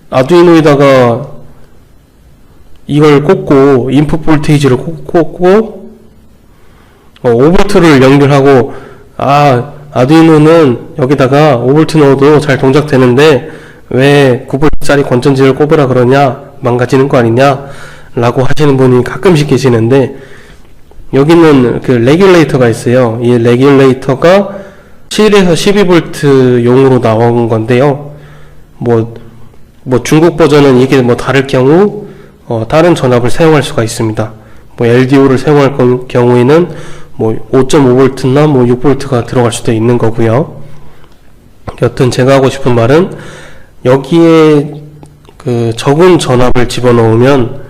아두이노에다가 이걸 꽂고 인풋 볼테이지를 꽂고 5V를 연결하고, 아두이노는 여기다가 5V 넣어도 잘 동작되는데 왜 9V짜리 건전지를 꼽으라 그러냐, 망가지는 거 아니냐 라고 하시는 분이 가끔씩 계시는데, 여기는 그 레귤레이터가 있어요. 이 레귤레이터가 7에서 12V 용으로 나온 건데요. 중국 버전은 이게 다를 경우 다른 전압을 사용할 수가 있습니다. 뭐 LDO를 사용할 경우에는 뭐 5.5V나 뭐 6V가 들어갈 수도 있는 거고요. 여튼 제가 하고 싶은 말은 여기에 그 적은 전압을 집어넣으면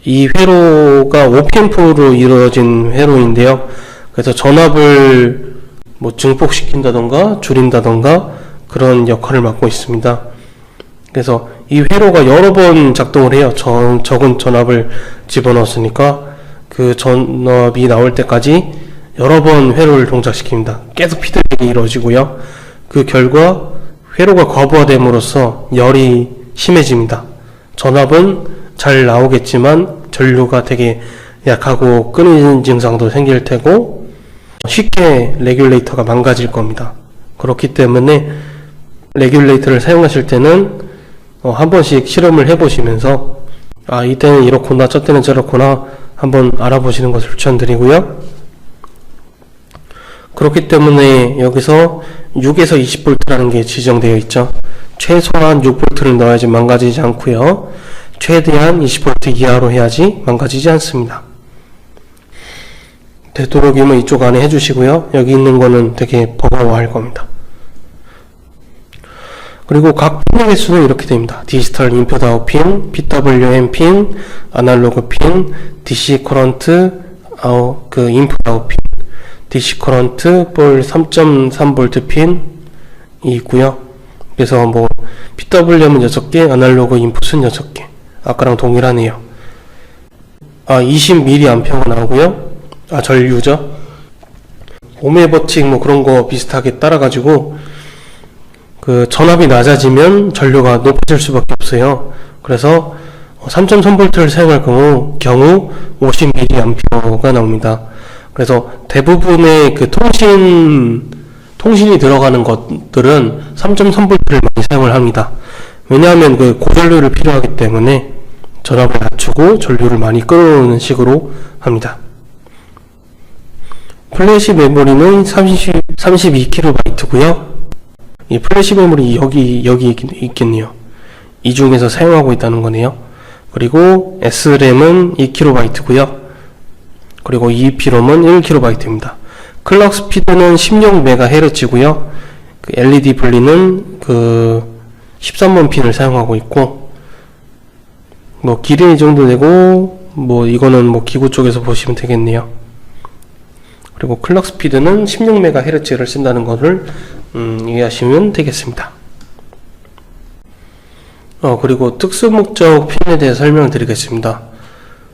이 회로가 OPMP로 이루어진 회로인데요. 그래서 전압을 뭐 증폭시킨다던가 줄인다던가 그런 역할을 맡고 있습니다. 그래서 이 회로가 여러 번 작동을 해요. 적은 전압을 집어넣었으니까 그 전압이 나올 때까지 여러 번 회로를 동작시킵니다. 계속 피드백이 이루어지고요. 그 결과 회로가 과부하됨으로써 열이 심해집니다. 전압은 잘 나오겠지만 전류가 되게 약하고 끊이는 증상도 생길 테고 쉽게 레귤레이터가 망가질 겁니다. 그렇기 때문에 레귤레이터를 사용하실 때는 한 번씩 실험을 해보시면서 이때는 이렇구나 저때는 저렇구나 한번 알아보시는 것을 추천드리고요. 그렇기 때문에 여기서 6에서 20V라는 게 지정되어 있죠. 최소한 6V를 넣어야지 망가지지 않고요. 최대한 20V 이하로 해야지 망가지지 않습니다. 되도록이면 이쪽 안에 해주시고요. 여기 있는 거는 되게 버거워할 겁니다. 그리고 각 핀의 개수는 이렇게 됩니다. 디지털 인풋 아웃 핀, PWM 핀, 아날로그 핀, DC 커런트 인풋 아웃 핀, DC 커런트 볼 3.3V 핀이 있고요. 그래서 뭐 PWM은 6개, 아날로그 인풋은 6개. 아까랑 동일하네요. 20mA가 나오고요. 전류죠. 오메 버칙 뭐 그런 거 비슷하게 따라가지고 그 전압이 낮아지면 전류가 높아질 수밖에 없어요. 그래서 3.3V를 사용할 경우 50mA가 나옵니다. 그래서 대부분의 그 통신이 들어가는 것들은 3.3V를 많이 사용을 합니다. 왜냐하면 그 고전류를 필요하기 때문에 전압을 낮추고 전류를 많이 끌어오는 식으로 합니다. 플래시 메모리는 32KB고요. 이 플래시 메모리 여기 있겠네요. 이 중에서 사용하고 있다는 거네요. 그리고 SRAM은 2KB고요. 그리고 EEPROM은 1KB입니다. 클럭 스피드는 16MHz고요. 그 LED 분리는 그 13번 핀을 사용하고 있고, 뭐 길이 이 정도 되고, 뭐 이거는 뭐 기구 쪽에서 보시면 되겠네요. 그리고 클럭 스피드는 16MHz를 쓴다는 것을 이해하시면 되겠습니다. 그리고 특수목적 핀에 대해 설명을 드리겠습니다.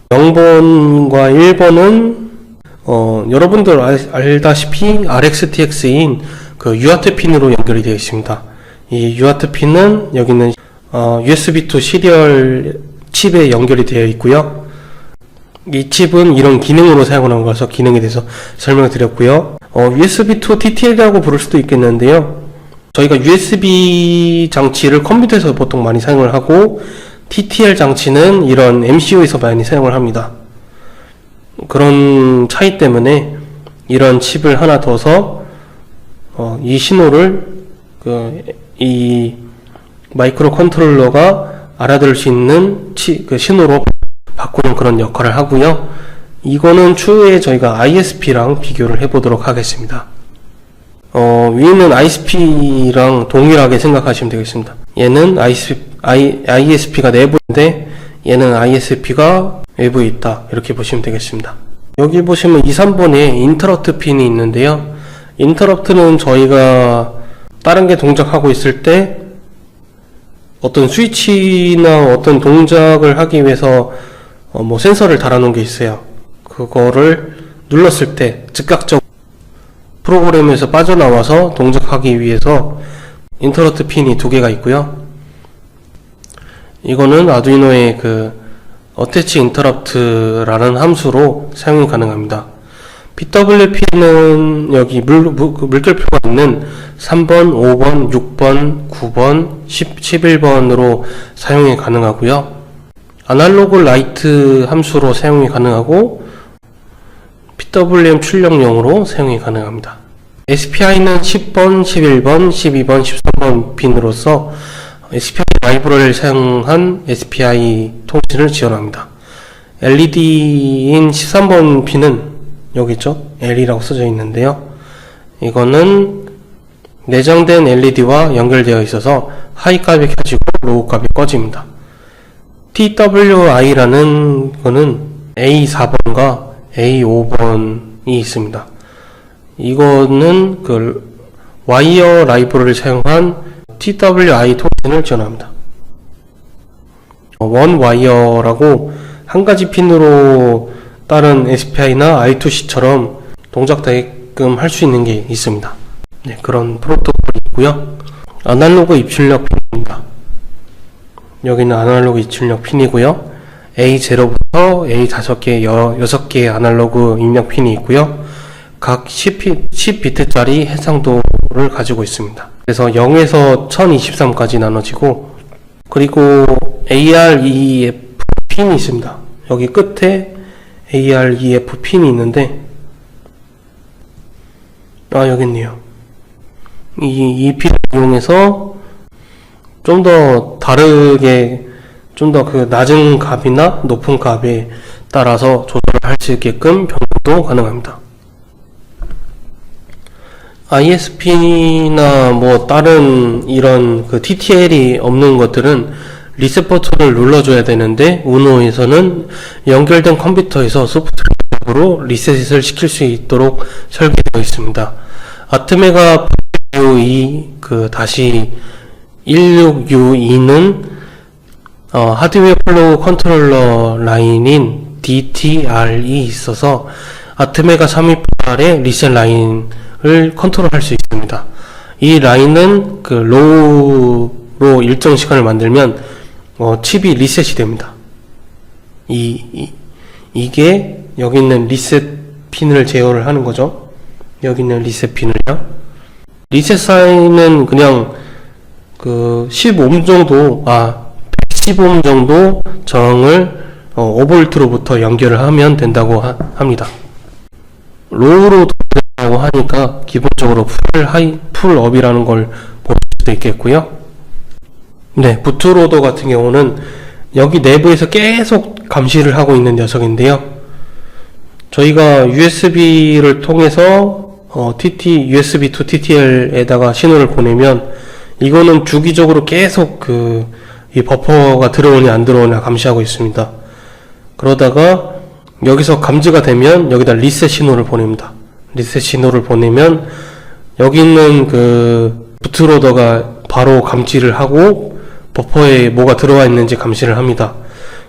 0번과 1번은 여러분들 알다시피 RxTX인 그 UART 핀으로 연결이 되어 있습니다. 이 UART 핀은 여기는 USB2 시리얼 칩에 연결이 되어 있고요. 이 칩은 이런 기능으로 사용하는 거라서 기능에 대해서 설명을 드렸고요. USB2 TTL이라고 부를 수도 있겠는데요. 저희가 USB 장치를 컴퓨터에서 보통 많이 사용을 하고 TTL 장치는 이런 MCU에서 많이 사용을 합니다. 그런 차이 때문에 이런 칩을 하나 둬서 이 신호를 이 마이크로 컨트롤러가 알아들을 수 있는 그 신호로 바꾸는 그런 역할을 하고요. 이거는 추후에 저희가 ISP랑 비교를 해보도록 하겠습니다. 위는 ISP랑 동일하게 생각하시면 되겠습니다. 얘는 ISP가 내부인데 얘는 ISP가 외부에 있다, 이렇게 보시면 되겠습니다. 여기 보시면 2, 3번에 인터럽트 핀이 있는데요. 인터럽트는 저희가 다른 게 동작하고 있을 때 어떤 스위치나 어떤 동작을 하기 위해서 뭐 센서를 달아놓은 게 있어요. 그거를 눌렀을 때 즉각적으로 프로그램에서 빠져나와서 동작하기 위해서 인터럽트 핀이 2개가 있고요. 이거는 아두이노의 그 어태치 인터럽트라는 함수로 사용이 가능합니다. PWP는 여기 물결표가 있는 3번, 5번, 6번, 9번, 11번으로 사용이 가능하고요. 아날로그 라이트 함수로 사용이 가능하고 PWM 출력용으로 사용이 가능합니다. SPI는 10번, 11번, 12번, 13번 핀으로서 SPI 라이브러리를 사용한 SPI 통신을 지원합니다. LED인 13번 핀은 여기 있죠? L이라고 써져 있는데요. 이거는 내장된 LED와 연결되어 있어서 하이 값이 켜지고 로우 값이 꺼집니다. TWI라는 거는 A4번과 A5번이 있습니다. 이거는 그 와이어 라이브러리를 사용한 TWI 통신을 지원합니다. 원 와이어라고 한 가지 핀으로 다른 SPI나 I2C처럼 동작되게끔 할 수 있는 게 있습니다. 네, 그런 프로토콜이 있고요. 아날로그 입출력 핀입니다. 여기는 아날로그 입출력 핀이고요. A0부터 A5개, 6개의 아날로그 입력 핀이 있고요. 각 10비트짜리 해상도를 가지고 있습니다. 그래서 0에서 1023까지 나눠지고, 그리고 AREF 핀이 있습니다. 여기 끝에 AREF 핀이 있는데, 여기 있네요. 이 핀을 이용해서 좀 더 다르게, 좀 더 그 낮은 값이나 높은 값에 따라서 조절을 할 수 있게끔 변경도 가능합니다. ISP나 뭐 다른 이런 그 TTL이 없는 것들은 리셋 버튼을 눌러줘야 되는데, 우노에서는 연결된 컴퓨터에서 소프트웨어로 리셋을 시킬 수 있도록 설계되어 있습니다. 아트메가 VU2 그 다시 16U2는 하드웨어 플로우 컨트롤러 라인인 DTR이 있어서 아트메가 328의 리셋 라인을 컨트롤할 수 있습니다. 이 라인은 그 로우로 일정 시간을 만들면 칩이 리셋이 됩니다. 이게 여기 있는 리셋 핀을 제어를 하는 거죠. 여기 있는 리셋 핀을요. 리셋 사인은 그냥 그 15옴 정도, 115옴 정도 저항을 5V로부터 연결을 하면 된다고 합니다. 로우로 돌리라고 하니까 기본적으로 풀업이라는 걸 볼 수도 있겠고요. 네, 부트로더 같은 경우는 여기 내부에서 계속 감시를 하고 있는 녀석인데요. 저희가 USB를 통해서 USB to TTL에다가 신호를 보내면 이거는 주기적으로 계속 이 버퍼가 들어오냐 안 들어오냐 감시하고 있습니다. 그러다가 여기서 감지가 되면 여기다 리셋 신호를 보냅니다. 리셋 신호를 보내면 여기 있는 그 부트로더가 바로 감지를 하고 버퍼에 뭐가 들어와 있는지 감시를 합니다.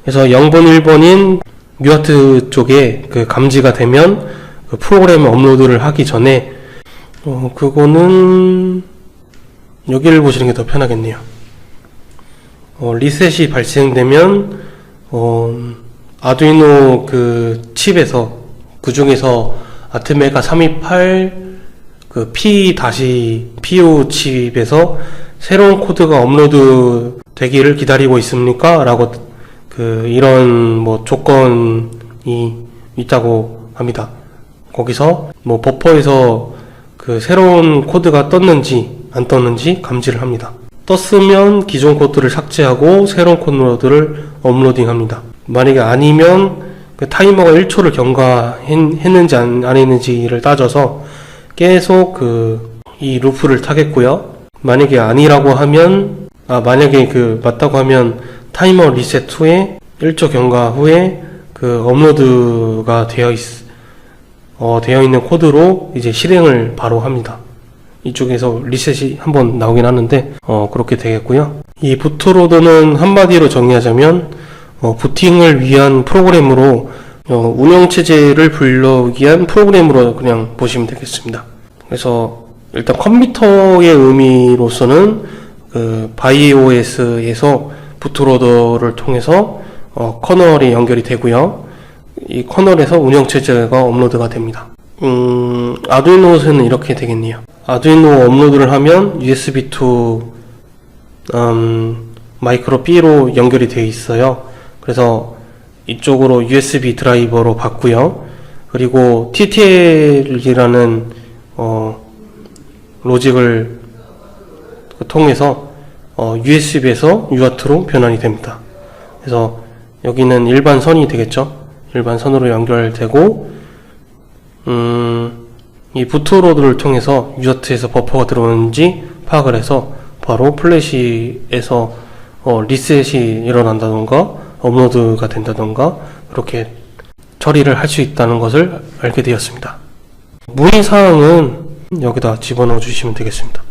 그래서 0번 1번인 UART 쪽에 그 감지가 되면 그 프로그램 업로드를 하기 전에 그거는 여기를 보시는 게 더 편하겠네요. 리셋이 발생되면 아두이노 그 칩에서 그 중에서 아트메가 328 그 P-PO 칩에서 새로운 코드가 업로드 되기를 기다리고 있습니까? 라고 이런 뭐 조건이 있다고 합니다. 거기서 뭐 버퍼에서 그 새로운 코드가 떴는지 안 떴는지 감지를 합니다. 떴으면 기존 코드를 삭제하고 새로운 코드를 업로딩합니다. 만약에 아니면 그 타이머가 1초를 경과했는지 안 했는지를 따져서 계속 이 루프를 타겠고요. 만약에 아니라고 하면 만약에 맞다고 하면 타이머 리셋 후에 1초 경과 후에 업로드가 되어 있는 코드로 이제 실행을 바로 합니다. 이쪽에서 리셋이 한번 나오긴 하는데 그렇게 되겠고요. 이 부트로더는 한마디로 정리하자면 부팅을 위한 프로그램으로 운영체제를 불러오기 위한 프로그램으로 그냥 보시면 되겠습니다. 그래서 일단 컴퓨터의 의미로서는 바이오스에서 부트로더를 통해서 커널이 연결이 되고요. 이 커널에서 운영체제가 업로드가 됩니다. 아두이노에서는 이렇게 되겠네요. 아두이노 업로드를 하면 USB to 마이크로 B로 연결이 되어 있어요. 그래서 이쪽으로 USB 드라이버로 받고요. 그리고 TTL이라는 로직을 통해서 USB에서 UART로 변환이 됩니다. 그래서 여기는 일반 선이 되겠죠. 일반 선으로 연결되고, 이 부트로드를 통해서 유저트에서 버퍼가 들어오는지 파악을 해서 바로 플래시에서 리셋이 일어난다던가 업로드가 된다던가 그렇게 처리를 할 수 있다는 것을 알게 되었습니다. 문의사항은 여기다 집어넣어 주시면 되겠습니다.